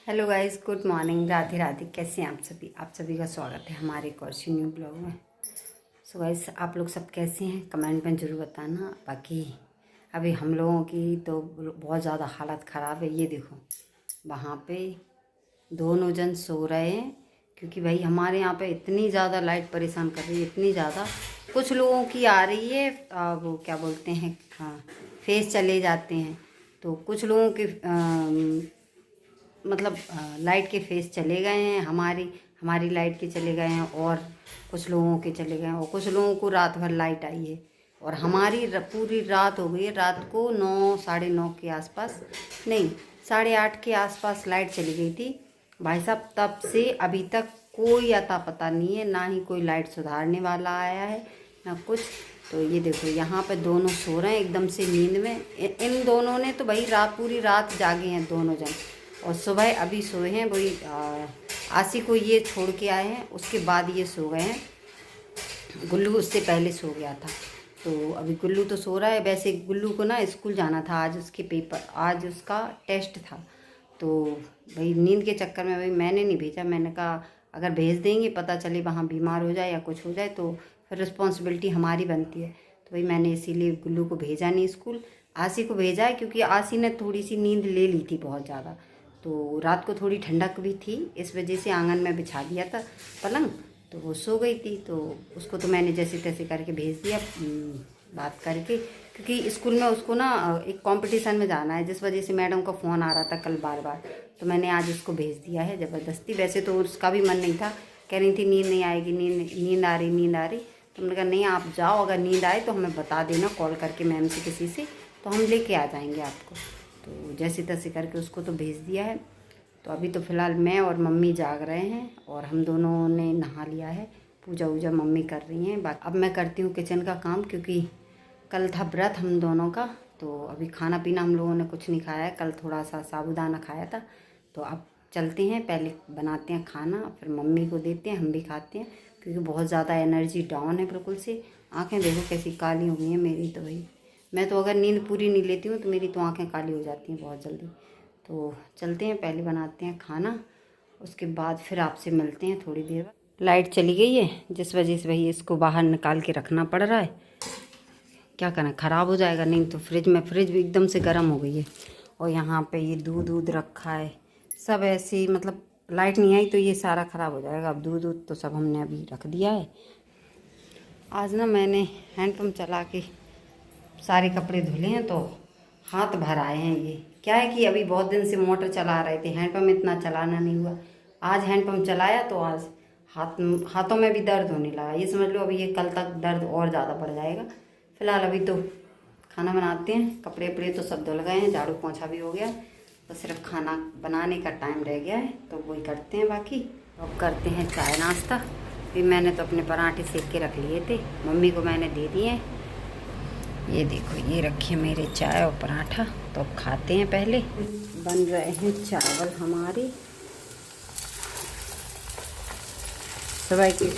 Hello guys, good morning, Radhe Radhe. कैसे हैं आप सभी का स्वागत है हमारे एक और न्यू ब्लॉग में। सो गाइस, आप लोग सब कैसे हैं कमेंट में ज़रूर बताना। बाकी अभी हम लोगों की तो बहुत ज़्यादा हालत ख़राब है। ये देखो, वहाँ पे दोनों जन सो रहे हैं क्योंकि भाई हमारे यहाँ पे इतनी ज़्यादा लाइट परेशान कर रही है, इतनी ज़्यादा। कुछ लोगों की आ रही है, वो क्या बोलते हैं, हाँ, फेस चले जाते हैं। तो कुछ लोगों के मतलब लाइट के फेस चले गए हैं, हमारी लाइट के चले गए हैं, और कुछ लोगों के चले गए हैं, और कुछ लोगों को रात भर लाइट आई है। और हमारी पूरी रात हो गई है। रात को 9 साढ़े 9 के आसपास, नहीं 8:30 के आसपास लाइट चली गई थी भाई साहब। तब से अभी तक कोई अता पता नहीं है, ना ही कोई लाइट सुधारने वाला आया है ना कुछ। तो ये देखो, यहाँ पे दोनों सो रहे हैं एकदम से नींद में। इन दोनों ने तो भाई पूरी रात जागे हैं दोनों जन, और सुबह अभी सोए हैं। वही आसी को ये छोड़ के आए हैं, उसके बाद ये सो गए हैं। गुल्लू उससे पहले सो गया था, तो अभी गुल्लू तो सो रहा है। वैसे गुल्लू को ना स्कूल जाना था, आज उसके पेपर, आज उसका टेस्ट था। तो भाई नींद के चक्कर में भाई मैंने नहीं भेजा। मैंने कहा अगर भेज देंगे, पता चले वहाँ बीमार हो जाए या कुछ हो जाए तो फिर रिस्पॉन्सिबिलिटी हमारी बनती है। तो भाई मैंने इसीलिए गुल्लू को भेजा नहीं स्कूल, आसी को भेजा है। क्योंकि आसी ने थोड़ी सी नींद ले ली थी बहुत ज़्यादा, तो रात को थोड़ी ठंडक भी थी, इस वजह से आंगन में बिछा दिया था पलंग, तो वो सो गई थी। तो उसको तो मैंने जैसे तैसे करके भेज दिया बात करके, क्योंकि स्कूल में उसको ना एक कंपटीशन में जाना है, जिस वजह से मैडम का फ़ोन आ रहा था कल बार बार। तो मैंने आज उसको भेज दिया है ज़बरदस्ती। वैसे तो उसका भी मन नहीं था, कह रही थी नींद नहीं आएगी, नींद आ रही। तो हमने कहा नहीं, आप जाओ, अगर नींद आए तो हमें बता देना कॉल करके, मैम से किसी से, तो हम लेके आ जाएंगे आपको। तो जैसे तैसे करके उसको तो भेज दिया है। तो अभी तो फ़िलहाल मैं और मम्मी जाग रहे हैं, और हम दोनों ने नहा लिया है। पूजा वूजा मम्मी कर रही हैं। अब मैं करती हूँ किचन का काम, क्योंकि कल था व्रत हम दोनों का। तो अभी खाना पीना हम लोगों ने कुछ नहीं खाया है, कल थोड़ा सा साबूदाना खाया था। तो अब चलते हैं, पहले बनाते हैं खाना, फिर मम्मी को देते हैं, हम भी खाते हैं। क्योंकि बहुत ज़्यादा एनर्जी डाउन है बिल्कुल से। आँखें देखो कैसी काली हो गई हैं मेरी तो भाई। मैं तो अगर नींद पूरी नहीं लेती हूँ तो मेरी तो आँखें काली हो जाती हैं बहुत जल्दी। तो चलते हैं, पहले बनाते हैं खाना, उसके बाद फिर आपसे मिलते हैं थोड़ी देर बाद। लाइट चली गई है, जिस वजह से भाई इसको बाहर निकाल के रखना पड़ रहा है। क्या करना, ख़राब हो जाएगा नहीं तो। फ्रिज भी एकदम से गर्म हो गई है। और यहाँ पे ये दूध रखा है, सब ऐसे ही, मतलब लाइट नहीं आई तो ये सारा ख़राब हो जाएगा। अब दूध तो सब हमने अभी रख दिया है। आज ना मैंने हैंडपम्प चला के सारे कपड़े धुले हैं, तो हाथ भर आए हैं। ये क्या है कि अभी बहुत दिन से मोटर चला रहे थे, हैंडपम्प इतना चलाना नहीं हुआ। आज हैंडपम्प चलाया तो आज हाथों में भी दर्द होने लगा। ये समझ लो अभी ये कल तक दर्द और ज़्यादा बढ़ जाएगा। फिलहाल अभी तो खाना बनाते हैं। कपड़े वपड़े तो सब धुल गए हैं, झाड़ू पोंछा भी हो गया, तो सिर्फ खाना बनाने का टाइम रह गया है, तो वही करते हैं। बाकी अब करते हैं चाय नाश्ता। फिर मैंने तो अपने पराठे सेक के रख लिए थे, मम्मी को मैंने दे दिए। ये देखो, ये रखिए मेरे चाय और पराठा, तो अब खाते हैं। पहले बन रहे हैं चावल हमारे। सुबह के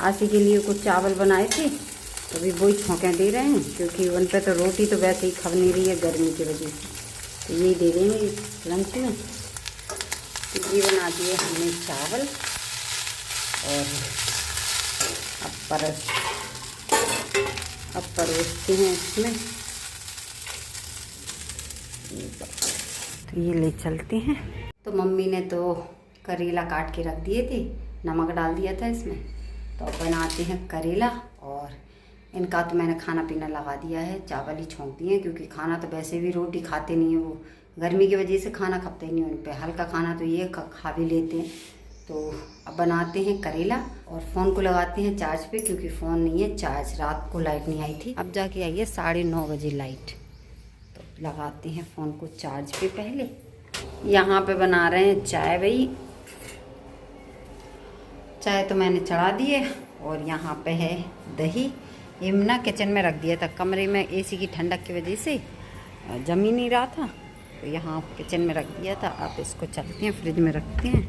आसी के लिए कुछ चावल बनाए थे, तो अभी वही छौंके दे रहे हैं, क्योंकि उन पर तो रोटी तो वैसे ही खब नहीं रही है गर्मी की वजह से। तो यही दे देंगे लंच में। तो ये बना दिए हमने चावल, और अब परोसते हैं इसमें। तो ये ले चलते हैं। तो मम्मी ने तो करेला काट के रख दिए थे, नमक डाल दिया था इसमें। तो अब बनाते हैं करेला, और इनका तो मैंने खाना पीना लगा दिया है, चावल ही छोंक दिए हैं, क्योंकि खाना तो वैसे भी रोटी खाते नहीं है, वो गर्मी की वजह से खाना खाते ही नहीं उन पर। हल्का खाना तो ये खा भी लेते हैं। तो अब बनाते हैं करेला, और फ़ोन को लगाते हैं चार्ज पे, क्योंकि फ़ोन नहीं है चार्ज, रात को लाइट नहीं आई थी, अब जाके आई है 9:30 बजे लाइट। तो लगाते हैं फ़ोन को चार्ज पे पहले। यहाँ पे बना रहे हैं चाय। भाई चाय तो मैंने चढ़ा दी है, और यहाँ पे है दही। ये ना किचन में रख दिया था, कमरे में एसी की ठंडक की वजह से जम ही नहीं रहा था, तो यहाँ किचन में रख दिया था। अब इसको चलते हैं फ्रिज में रखते हैं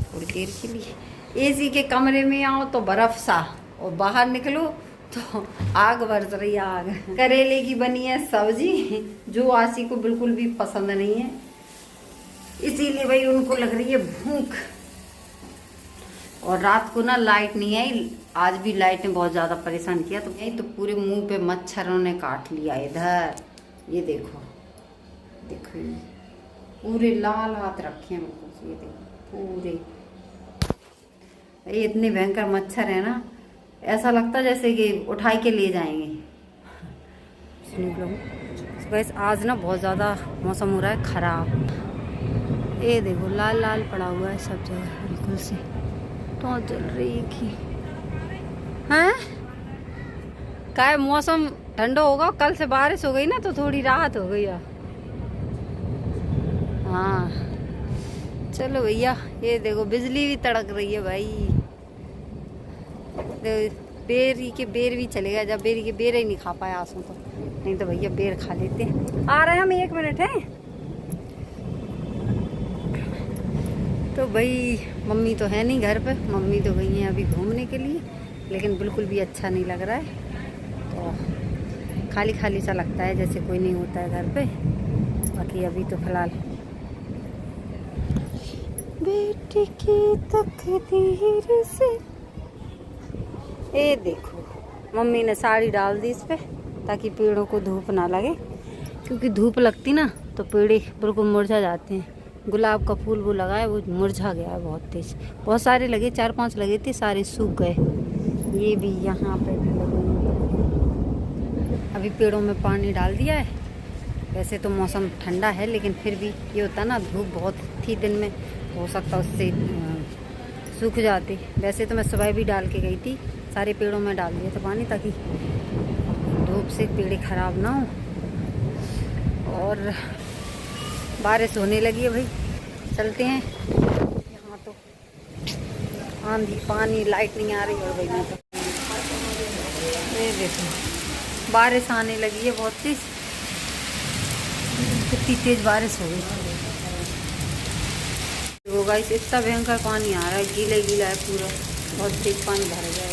थोड़ी देर के लिए। एसी के कमरे में आओ तो बर्फ़ सा, और बाहर निकलो तो आग बरस रही है, आग। करेले की बनी है सब्जी, जो आसी को बिल्कुल भी पसंद नहीं है। इसीलिए भाई उनको लग रही है भूख। और रात को ना लाइट नहीं आई, आज भी लाइट ने बहुत ज़्यादा परेशान किया। तो यही तो पूरे मुंह पे मच्छरों ने काट लिया इधर, ये देखो देखो, पूरे लाल हाथ रखे हैं मुझको, ये देखो पूरे। ये इतने भयंकर मच्छर है ना, ऐसा लगता जैसे कि उठाई के ले जाएंगे। वैसे आज ना बहुत ज़्यादा मौसम हो रहा है ख़राब। ये देखो लाल लाल पड़ा हुआ है सब जगह बिल्कुल से, तो जल रही है कि हैं क्या मौसम ठंडा होगा। कल से बारिश हो गई ना तो थोड़ी राहत हो गई। हाँ चलो भैया, ये देखो बिजली भी तड़क रही है भाई। बेरी के बेर भी चलेगा, जब बेरी के बेर ही नहीं खा पाया आंसू तो, नहीं तो भैया बेर खा लेते। आ रहे हैं हम, 1 मिनट है। तो भाई मम्मी तो है नहीं घर पे, मम्मी तो गई हैं अभी घूमने के लिए, लेकिन बिल्कुल भी अच्छा नहीं लग रहा है। तो खाली खाली सा लगता है, जैसे कोई नहीं होता है घर पे। बाकी अभी तो फिलहाल बेटी की तकदीर से, ये देखो मम्मी ने साड़ी डाल दी इस पे ताकि पेड़ों को धूप ना लगे, क्योंकि धूप लगती ना तो पेड़ बिल्कुल मुरझा जाते हैं। गुलाब का फूल वो लगा है, वो मुरझा गया है बहुत तेज। बहुत सारे लगे, 4-5 लगे थे, सारे सूख गए। ये भी यहाँ पे भी लगे। अभी पेड़ों में पानी डाल दिया है। वैसे तो मौसम ठंडा है, लेकिन फिर भी ये होता ना, धूप बहुत थी दिन में, हो सकता उससे सूख जाते। वैसे तो मैं सुबह भी डाल के गई थी, सारे पेड़ों में डाल दिया था पानी, ताकि धूप से पेड़ खराब ना हो। और बारिश होने लगी है भाई, चलते हैं। यहाँ तो आंधी पानी, लाइट नहीं आ रही। और भाई मैं तो ये देखो बारिश आने लगी है बहुत तेज, कितनी तेज बारिश हो गई होगा। इस इतना भयंकर पानी आ रहा है, गीला गीला है पूरा, बहुत तेज पानी भर गया है।